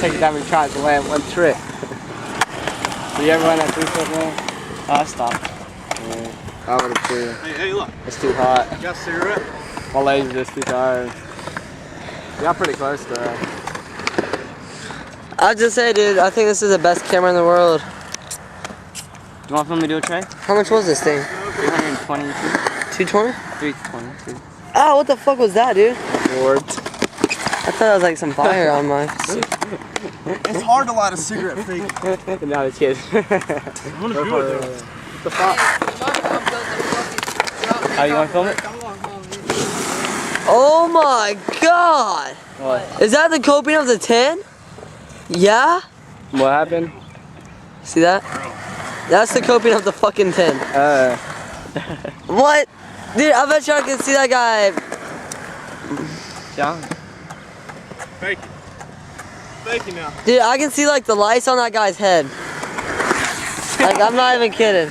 second time we tried to land one trick. Do you ever run that 3-foot, man? Oh, I stopped. Yeah, I would have too. Hey, look. It's too hot. You got a cigarette? My legs are just too tired. Yeah, I'm pretty close to that. I'll just say, dude, I think this is the best camera in the world. Do you want for me to do a tray? How much was this thing? 320. 220? 320. Oh, what the fuck was that, dude? Bored. I thought it was like some fire on my... It's hard to light a cigarette fake. No, the kids. I'm gonna do it though. The fuck? How you want to film it? Oh my god! What? Is that the coping of the 10? Yeah? What happened? See that? That's the coping of the fucking 10. What? Dude, I bet you I can see that guy. John? Fake it. Fake it now. Dude, I can see like the lights on that guy's head. Like, I'm not even kidding.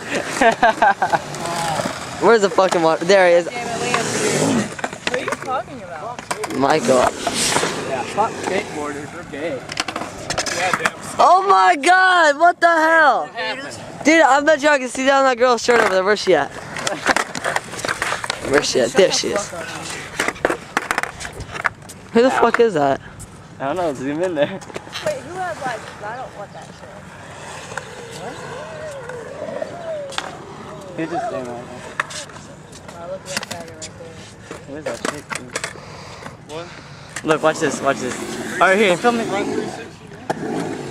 Where's the fucking water? There he is. What are you talking about? Michael. Yeah, fuck skateboarders, we're gay. Oh my god, what the hell? Dude, I bet you I can see down that girl's shirt over there. Where's she at? Where's she at? There she is. Who the fuck is that? I don't know, zoom in there. Wait, who has like, I don't want that shit. He's just saying like that. Oh, look at that faggot right there. Where's that chick, dude? What? Look, watch this, watch this. Alright, here, film me.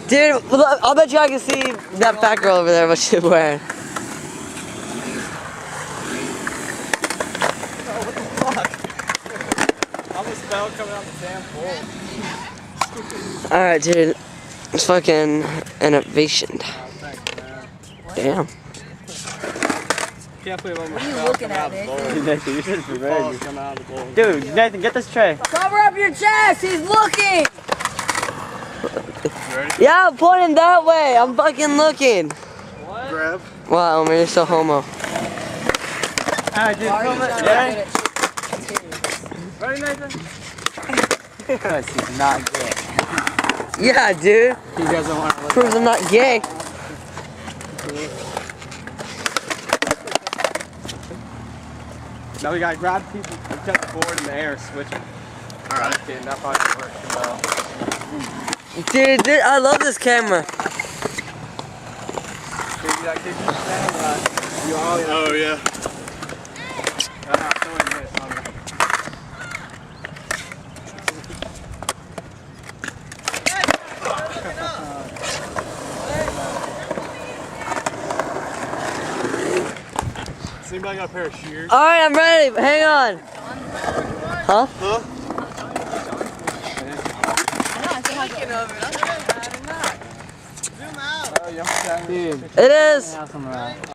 Dude, I'll bet you I can see that fat girl over there, what she's wearing. Almost fell coming out the damn bowl. Alright, dude. It's fucking innovation. Damn. Can't believe almost What are you fell looking coming out at, the bowl. Nathan? Nathan, you should be ready. Coming out of the bowl. Dude, Nathan, get this tray. Cover up your chest, he's looking! Yeah, I'm pointing that way. I'm fucking looking. Grab. Wow, Elmer, you're so homo. Alright, dude, Why are you film it. trying to Ready? get it? Ready, Nathan? Because he's not gay. Yeah, dude. He doesn't want to look. Proves I'm not gay. Now we gotta grab people and cut the board in the air and switch them. Alright. Okay, that probably works well. Dude, I love this camera. Oh yeah. Does anybody got a pair of shears? Alright, I'm ready. Hang on. Huh? Huh? It is.